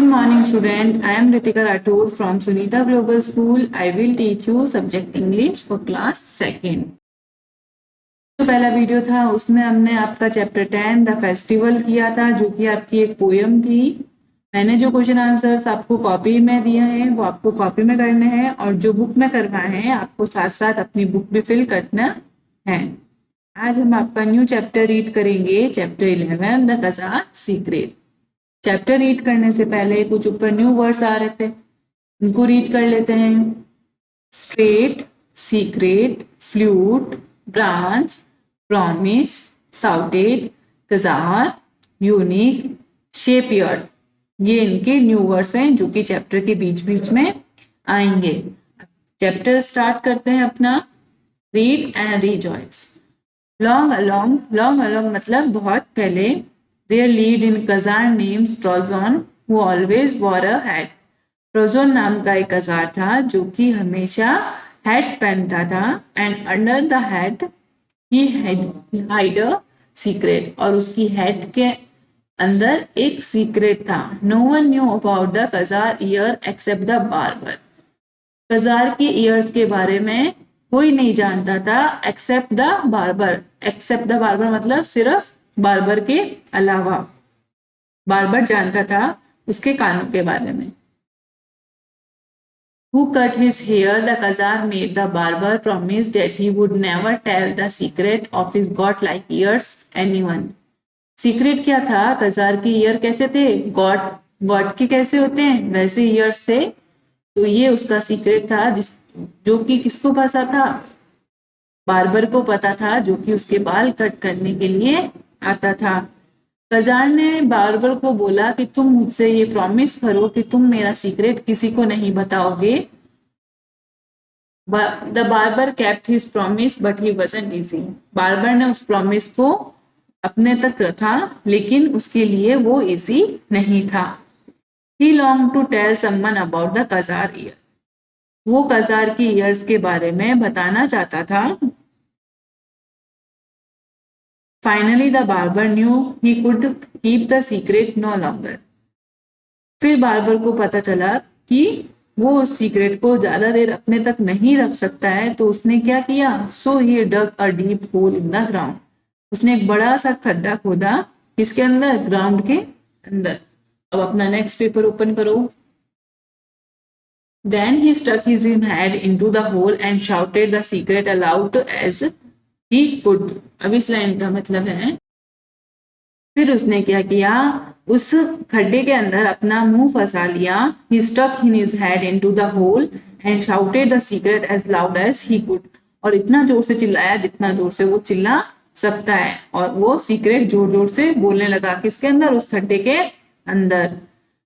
morning student. I am Ritika Rathore from Sunita Global School. I will teach you subject English for class 2nd. जो पहला video था उसमें हमने आपका chapter 10 the festival किया था, जो कि आपकी एक पोयम थी। मैंने जो क्वेश्चन आंसर्स आपको कॉपी में दिया है वो आपको कॉपी में करने हैं, और जो बुक में करवाए हैं आपको साथ साथ अपनी बुक भी फिल करना है। आज हम आपका न्यू चैप्टर रीड करेंगे, chapter 11 the czar secret. Chapter read करने से पहले कुछ ऊपर न्यू वर्ड्स आ रहे थे, उनको रीड कर लेते हैं। Straight, secret, flute, branch, promise, shouted, czar, unique, shepherd, ये इनके न्यू वर्ड्स हैं जो कि चैप्टर के बीच बीच में आएंगे। चैप्टर स्टार्ट करते हैं अपना। Read and rejoice. Long along मतलब बहुत पहले। Their lead in Khazar names Prozon, who always wore a hat. Prozone नाम का एक कजार था जो कि हमेशा हैट पहनता था, and under the hat he hid a secret, और उसकी हैट के अंदर एक सीक्रेट था। No one knew about the czar ear except the barber. Czar के ईयर्स के बारे में कोई नहीं जानता था except the barber. Except the barber मतलब सिर्फ बार्बर के अलावा। बार्बर जानता था उसके कानों के बारे में। Who cut his hair? The Khazar made the barber promise that he would never tell the secret of his godlike ears anyone. Secret क्या था? कजार के ईयर कैसे थे? गॉड के कैसे होते हैं वैसे ईयर्स थे। तो ये उसका सीक्रेट था जो कि किसको पता था? बार्बर को पता था, जो कि उसके बाल कट करने के लिए आता था। कजार ने बार्बर को बोला कि तुम मुझसे ये प्रॉमिस करो कि तुम मेरा सीक्रेट किसी को नहीं बताओगे। The barber kept his promise but he wasn't easy. Barber ने उस प्रॉमिस को अपने तक रखा, लेकिन उसके लिए वो इजी नहीं था। He longed to tell someone about the czar ear. वो कजार की ईयर्स के बारे में बताना चाहता था। Finally, the barber knew he could keep the secret no longer. फिर बार्बर को पता चला कि वो उस सीक्रेट को ज्यादा देर अपने तक नहीं रख सकता है, तो उसने क्या किया? So he dug a deep hole in the ground. उसने एक बड़ा सा खड्डा खोदा, किसके अंदर? ग्राउंड के अंदर। अब अपना नेक्स्ट पेपर ओपन करो। Then he stuck his head into the hole and shouted the secret aloud as he could. अब इस लाइन का मतलब है, फिर उसने क्या किया? उस खड्डे के अंदर अपना मुंह फंसा लिया। He stuck his head into the hole and shouted the secret as loud as he could. और इतना जोर से चिल्लाया जितना जोर से वो चिल्ला सकता है, और वो सीक्रेट जोर जोर से बोलने लगा। किसके अंदर? उस खड्डे के अंदर।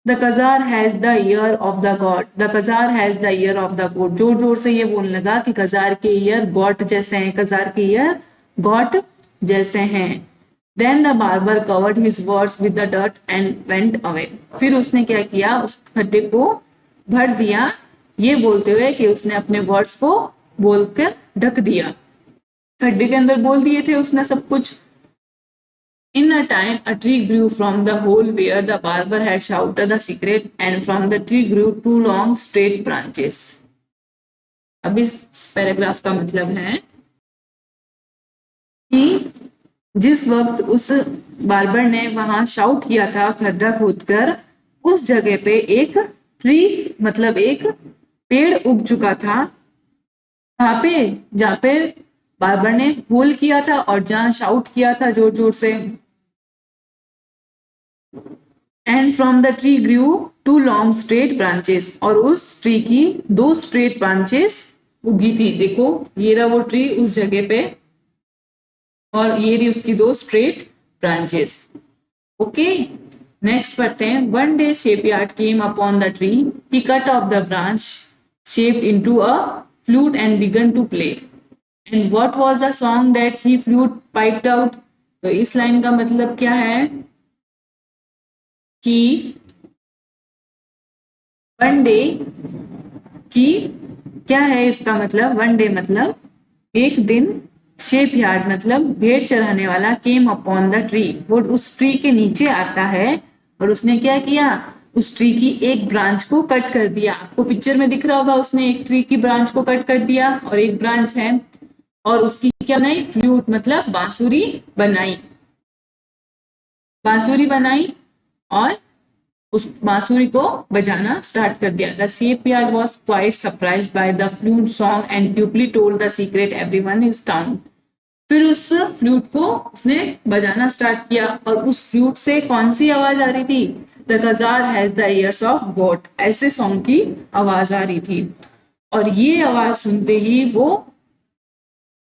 The Khazar has the ear of the god. The Khazar has the ear of the god. जोर जोर से ये बोलने लगा कि कजार के ईयर गॉड जैसे हैं, कजार के ईयर गॉड जैसे हैं। Then the barber covered his words with the dirt and went away. फिर उसने क्या किया? उस खड्डे को भर दिया, ये बोलते हुए कि उसने अपने वर्ड्स को बोलकर ढक दिया। खड्डे के अंदर बोल दिए थे उसने सब कुछ। In a time, a tree grew from the hole where the barber had shouted the secret, and from the tree grew two long straight branches. अब इस पैराग्राफ का मतलब है कि जिस वक्त उस बार्बर ने वहां शाउट किया था खड्डा खोदकर, उस जगह पे एक ट्री मतलब एक पेड़ उग चुका था। वहां पे जहां पे बार्बर ने होल किया था और जहां शाउट किया था जोर जोर से। And from the tree grew to long straight branches, और उस ट्री की दो स्ट्रेट ब्रांचेस उगी थी। देखो ये रहा वो ट्री उस जगह पे, और ये रही उसकी दो स्ट्रेट ब्रांचेस। ओके, नेक्स्ट पढ़ते हैं। One day shepherd came upon the tree, he cut off the branch shaped into a flute and began to play. And what was the song that he flute piped out? तो इस line का मतलब क्या है कि one day की क्या है इसका मतलब? वन डे मतलब एक दिन, शेप यार्ड मतलब भेड़ चराने वाला, केम अपॉन द ट्री वो उस ट्री के नीचे आता है, और उसने क्या किया? उस ट्री की एक ब्रांच को कट कर दिया। आपको पिक्चर में दिख रहा होगा, उसने एक ट्री की ब्रांच को कट कर दिया और एक ब्रांच है, और उसकी क्या बनाई, फ्लूट मतलब बांसुरी बनाई, बांसुरी बनाई और उस बांसुरी को बजाना स्टार्ट कर दिया। The shepherd was quite surprised by the flute song and quickly told the secret everyone is town. फिर उस फ्लूट को उसने बजाना स्टार्ट किया और उस फ्लूट से कौन सी आवाज आ रही थी, the czar has the ears of god, ऐसे सॉन्ग की आवाज आ रही थी। और ये आवाज सुनते ही वो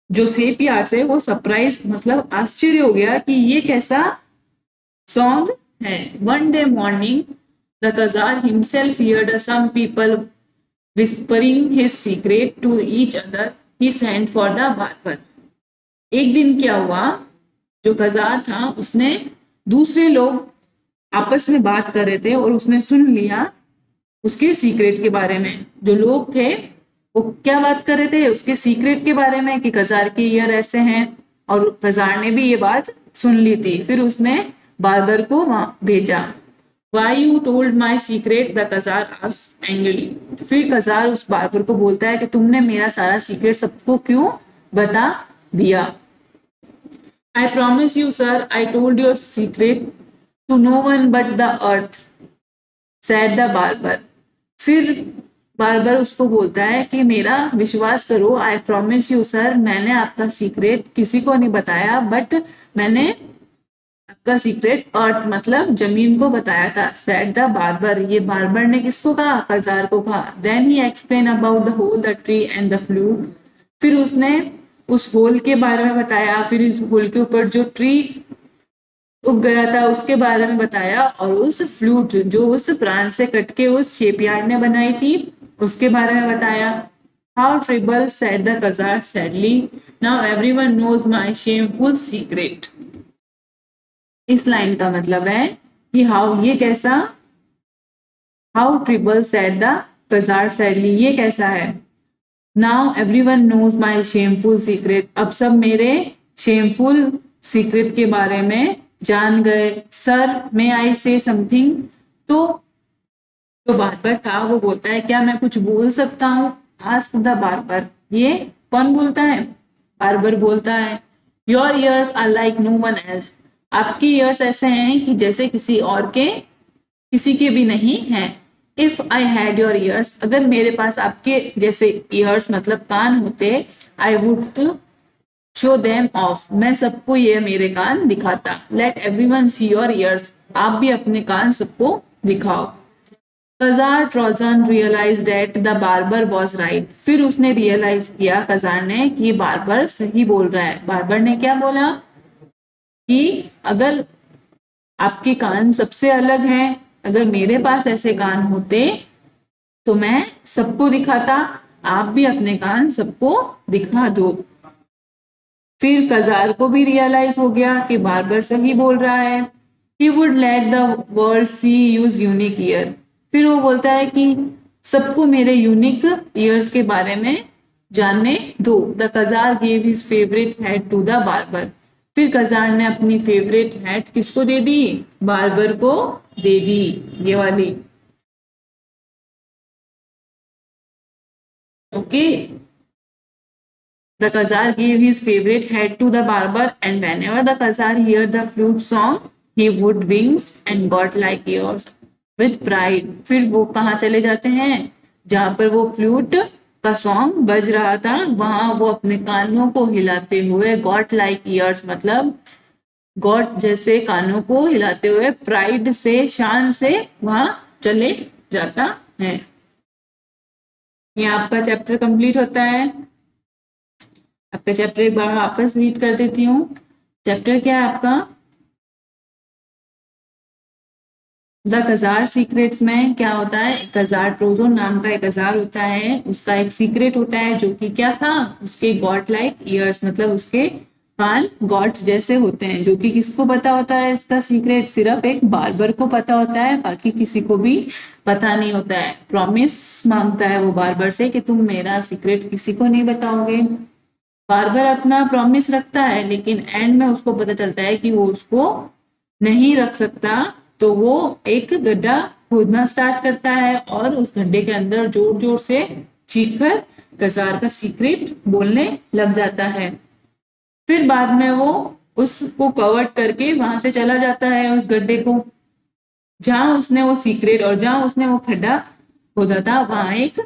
जो सेप यार्ड से वो सरप्राइज मतलब आश्चर्य हो गया कि ये कैसा सॉन्ग है। One day morning the czar himself heard some people whispering his secret to each other, he sent for the barber. एक दिन क्या हुआ, जो कजार था उसने दूसरे लोग आपस में बात कर रहे थे और उसने सुन लिया उसके सीक्रेट के बारे में। जो लोग थे वो क्या बात कर रहे थे, उसके सीक्रेट के बारे में कि कजार के ईयर ऐसे हैं, और कजार ने भी ये बात सुन ली थी। फिर उसने बार्बर को वहां भेजा। Why you told my secret? The कजार asked angrily. फिर कजार उस बार्बर को बोलता है कि तुमने मेरा सारा सीक्रेट सबको क्यों बता दिया। I promise you, sir, I told your secret to no one but the earth, said the barber. फिर बार्बर उसको बोलता है कि मेरा विश्वास करो, आई प्रॉमिस यू सर, मैंने आपका सीक्रेट किसी को नहीं बताया, बट मैंने आपका सीक्रेट अर्थ मतलब जमीन को बताया था। सेड द बार्बर, ये बार्बर ने किसको कहा, कजार को कहा। Then he explain about the hole, the tree and the flute. फिर उसने उस होल के बारे में बताया, फिर इस होल के ऊपर जो ट्री उग गया था उसके बारे में बताया, और उस फ्लूट जो उस ब्रांच से कट के उस शेपयार्ड ने बनाई थी उसके बारे में बताया। How terrible, said the czar sadly, now everyone knows my shameful secret. इस लाइन का मतलब है कि हाउ ये कैसा, how terrible said the czar sadly, ये कैसा है। Now everyone knows my shameful secret, अब सब मेरे शेमफुल सीक्रेट के बारे में जान गए। सर मे आई से समथिंग, तो जो बार्बर था वो बोलता है क्या मैं कुछ बोल सकता हूँ, आस्क द बार्बर। ये कौन बोलता है, बार्बर बोलता है। Your ears are like no one else, आपकी ईयर्स ऐसे हैं कि जैसे किसी और के, किसी के भी नहीं हैं। If I had your ears, अगर मेरे पास आपके जैसे ईयर्स मतलब कान होते, I would show them off, मैं सबको ये मेरे कान दिखाता। Let everyone see your ears, आप भी अपने कान सबको दिखाओ। कजार ट्रोजन realise that the barber was right, फिर उसने रियलाइज किया कजार ने कि बार्बर सही बोल रहा है। बार्बर ने क्या बोला कि अगर आपके कान सबसे अलग हैं, अगर मेरे पास ऐसे कान होते तो मैं सबको दिखाता, आप भी अपने कान सबको दिखा दो। फिर कजार को भी रियलाइज हो गया कि बार्बर सही बोल रहा है। He would let the world see use unique ear, फिर वो बोलता है कि सबको मेरे यूनिक ईयर्स के बारे में जानने दो। The czar gave his favourite hat to the barber, फिर कजार ने अपनी फेवरेट हैट किसको दे दी, बार्बर को दे दी, ये वाली। Okay, the Khazar gave his favorite hat to the barber, and whenever the Khazar heard the flute song, he would wings and got like ears with pride. फिर वो कहाँ चले जाते हैं, जहां पर वो फ्लूट का सॉन्ग बज रहा था वहां वो अपने कानों को हिलाते हुए, गॉट लाइक ईयर्स मतलब गॉड जैसे कानों को हिलाते हुए, प्राइड से, शान से वहां चले जाता है। ये आपका चैप्टर कंप्लीट होता है। आपका चैप्टर एक बार वापस रीड कर देती हूँ। चैप्टर क्या है आपका, द कजार सीक्रेट्स में क्या होता है, कजार ट्रोजन नाम का एक कजार होता है, उसका एक सीक्रेट होता है जो कि क्या था, उसके गॉड लाइक ईयर्स मतलब उसके कान गॉड जैसे होते हैं, जो कि किसको पता होता है इसका सीक्रेट, सिर्फ एक बार्बर को पता होता है, बाकी किसी को भी पता नहीं होता है। प्रॉमिस मांगता है वो बार्बर से कि तुम मेरा सीक्रेट किसी को नहीं बताओगे। बार्बर अपना प्रॉमिस रखता है, लेकिन एंड में उसको पता चलता है कि वो उसको नहीं रख सकता, तो वो एक गड्ढा खोदना स्टार्ट करता है और उस गड्ढे के अंदर जोर जोर से चीखकर कजार का सीक्रेट बोलने लग जाता है। फिर बाद में वो उसको कवर करके वहां से चला जाता है उस गड्ढे को, जहां उसने वो सीक्रेट और जहां उसने वो खड्डा खोदा था वहां एक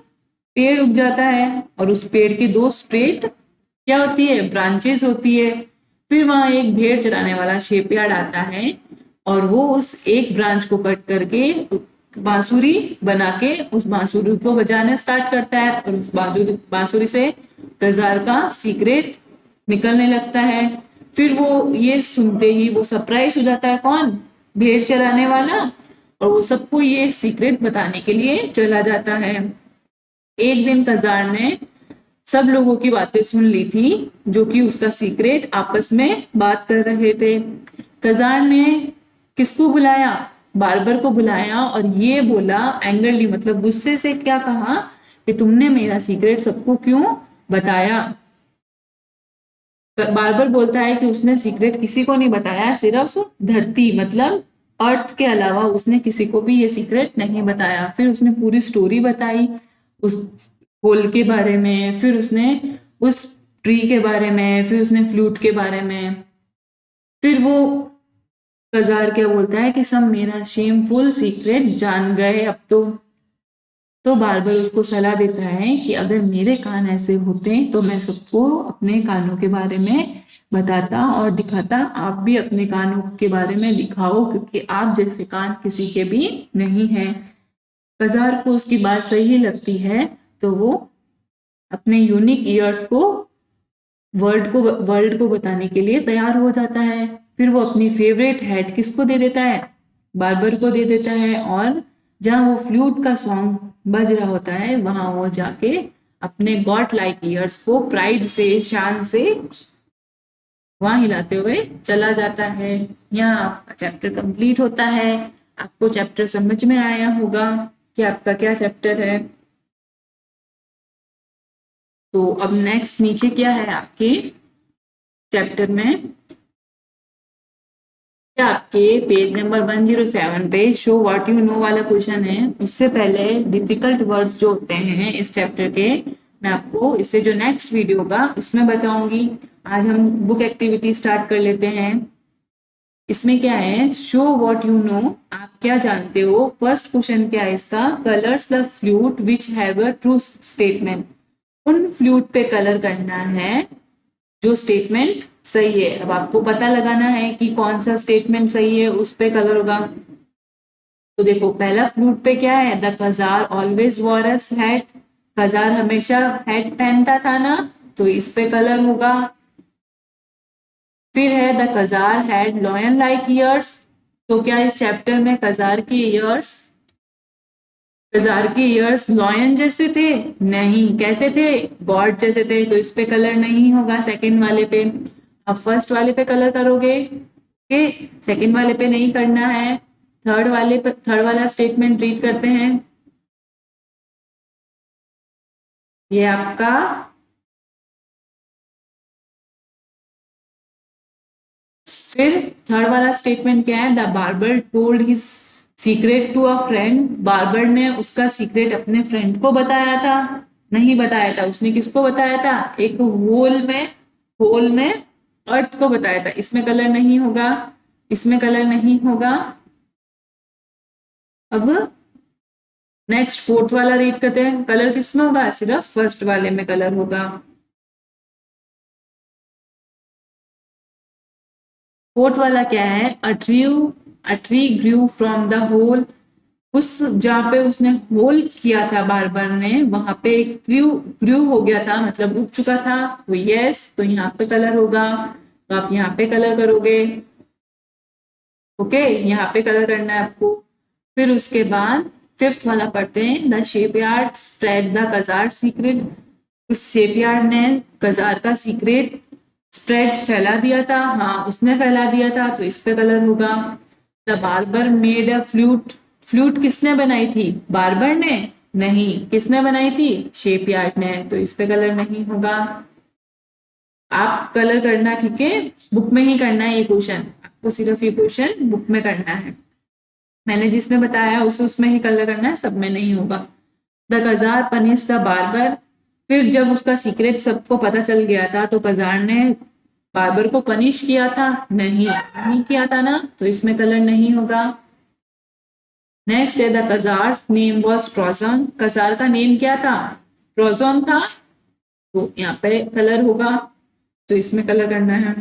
पेड़ उग जाता है और उस पेड़ की दो स्ट्रेट क्या होती है, ब्रांचेस होती है। फिर वहां एक भेड़ चराने वाला शेपयार्ड आता है और वो उस एक ब्रांच को कट करके बांसुरी बना के उस बांसुरी को बजाना स्टार्ट करता है और उस बांसुरी से कजार का सीक्रेट निकलने लगता है। फिर वो ये सुनते ही वो सरप्राइज हो जाता है, कौन, भेड़ चराने वाला, और वो सबको ये सीक्रेट बताने के लिए चला जाता है। एक दिन कजार ने सब लोगों की बातें सुन ली थी जो कि उसका सीक्रेट आपस में बात कर रहे थे। कजार ने किसको बुलाया, बार्बर को बुलाया और ये बोला एंग्रली मतलब गुस्से से क्या कहा कि तुमने मेरा सीक्रेट सबको क्यों बताया। बार्बर बोलता है कि उसने सीक्रेट किसी को नहीं बताया, सिर्फ धरती मतलब अर्थ के अलावा उसने किसी को भी ये सीक्रेट नहीं बताया। फिर उसने पूरी स्टोरी बताई उस होल के बारे में, फिर उसने उस ट्री के बारे में, फिर उसने फ्लूट के बारे में। फिर वो कजार क्या बोलता है कि सब मेरा शेमफुल सीक्रेट जान गए अब तो बार्बर उसको सलाह देता है कि अगर मेरे कान ऐसे होते तो मैं सबको अपने कानों के बारे में बताता और दिखाता, आप भी अपने कानों के बारे में दिखाओ क्योंकि आप जैसे कान किसी के भी नहीं है। कजार को उसकी बात सही लगती है तो वो अपने यूनिक ईयर्स को वर्ल्ड को बताने के लिए तैयार हो जाता है। फिर वो अपनी फेवरेट हेड किसको दे देता है, बार्बर को दे देता है, और जहां वो फ्लूट का सॉन्ग बज रहा होता है वहां वो जाके अपने गॉड लाइक ईयर्स को प्राइड से, शान से वहां हिलाते हुए चला जाता है। यहाँ आपका चैप्टर कंप्लीट होता है। आपको चैप्टर समझ में आया होगा कि आपका क्या चैप्टर है। तो अब नेक्स्ट नीचे क्या है आपके चैप्टर में, आपके पेज नंबर 107 पे शो व्हाट यू नो वाला क्वेश्चन है। उससे पहले डिफिकल्ट वर्ड्स जो होते हैं इस चैप्टर के, मैं आपको इससे जो नेक्स्ट वीडियो होगा उसमें बताऊंगी। आज हम बुक एक्टिविटी स्टार्ट कर लेते हैं। इसमें क्या है, शो व्हाट यू नो, आप क्या जानते हो। फर्स्ट क्वेश्चन क्या है इसका, colours the flute which have a true statement, उन फ्लूट पे कलर करना है जो स्टेटमेंट सही है। अब आपको पता लगाना है कि कौन सा स्टेटमेंट सही है, उस पे कलर होगा। तो देखो पहला फ्लूट पे क्या है, the czar always wore a hat, czar हमेशा हैट पहनता था ना, तो इस पे कलर होगा। फिर है the czar had lion like ears, तो क्या इस चैप्टर में कजार की ईयर्स, कजार के ईयर्स लॉयन जैसे थे, नहीं, कैसे थे, गॉड जैसे थे, तो इस पे कलर नहीं होगा सेकंड वाले पे। अब फर्स्ट वाले पे कलर करोगे, ओके, सेकंड वाले पे नहीं करना है। थर्ड वाले पे, थर्ड वाला स्टेटमेंट रीड करते हैं। ये आपका फिर थर्ड वाला स्टेटमेंट क्या है, the barber told his secret to a friend, barber ने उसका सीक्रेट अपने फ्रेंड को बताया था, नहीं बताया था, उसने किसको बताया था, एक होल में अर्थ को बताया था। इसमें कलर नहीं होगा, इसमें कलर नहीं होगा। अब नेक्स्ट फोर्थ वाला रीड करते हैं, कलर किसमें होगा, सिर्फ फर्स्ट वाले में कलर होगा। फोर्थ वाला क्या है, a tree grew from the hole, उस जहाँ पे उसने होल किया था बार्बर ने वहां पे एक ग्रू ग्रू हो गया था, मतलब उग चुका था, तो यस, तो यहाँ पे कलर होगा, तो आप यहाँ पे कलर करोगे। ओके, यहाँ पे कलर करना है आपको। फिर उसके बाद फिफ्थ वाला पढ़ते हैं, the शेपयार्ड spread the czar secret, उस शेपयार्ड ने कजार का सीक्रेट स्प्रेड फैला दिया था, हाँ उसने फैला दिया था, तो इस पे कलर होगा। The barber made a flute, flute किसने बनाई थी, बार्बर ने, नहीं, किसने बनाई थी, शेपयार्ड ने, तो इस पे कलर नहीं होगा। आप कलर करना, ठीक है, बुक में ही करना है ये क्वेश्चन, आपको सिर्फ ये क्वेश्चन बुक में करना है। मैंने जिसमें बताया उसमें ही कलर करना है, सब में नहीं होगा। The czar punish the barber. फिर जब उसका सीक्रेट सबको पता चल गया था तो कजार ने बार्बर को पनिश किया था? नहीं किया था ना, तो इसमें कलर नहीं होगा। नेक्स्ट है द कजार्स नेम वॉज ट्रोजन। कजार का नेम क्या था? ट्रोजन था, तो यहाँ पे कलर होगा, तो इसमें कलर करना है।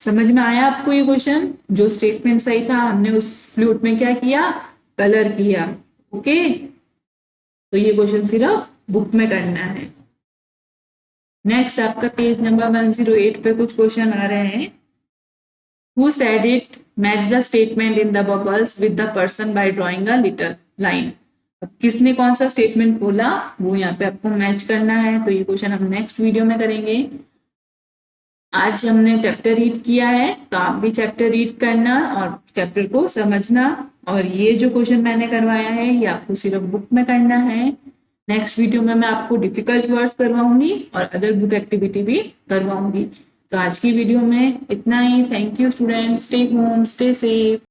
समझ में आया आपको ये क्वेश्चन? जो स्टेटमेंट सही था हमने उस फ्लूट में क्या किया? कलर किया। ओके, तो ये क्वेश्चन सिर्फ बुक में करना है। नेक्स्ट आपका पेज नंबर 108 पे कुछ क्वेश्चन आ रहे हैं। Who said it? Match the statement in the bubbles with the person by drawing a little line. अब किसने कौन सा स्टेटमेंट बोला वो यहाँ पे आपको मैच करना है, तो ये क्वेश्चन हम नेक्स्ट वीडियो में करेंगे। आज हमने चैप्टर रीड किया है, तो आप भी चैप्टर रीड करना और चैप्टर को समझना, और ये जो क्वेश्चन मैंने करवाया है ये आपको सिर्फ बुक में करना है। नेक्स्ट वीडियो में मैं आपको डिफिकल्ट वर्ड्स करवाऊंगी और अदर बुक एक्टिविटी भी करवाऊंगी। तो आज की वीडियो में इतना ही। Thank you student, stay home, stay safe.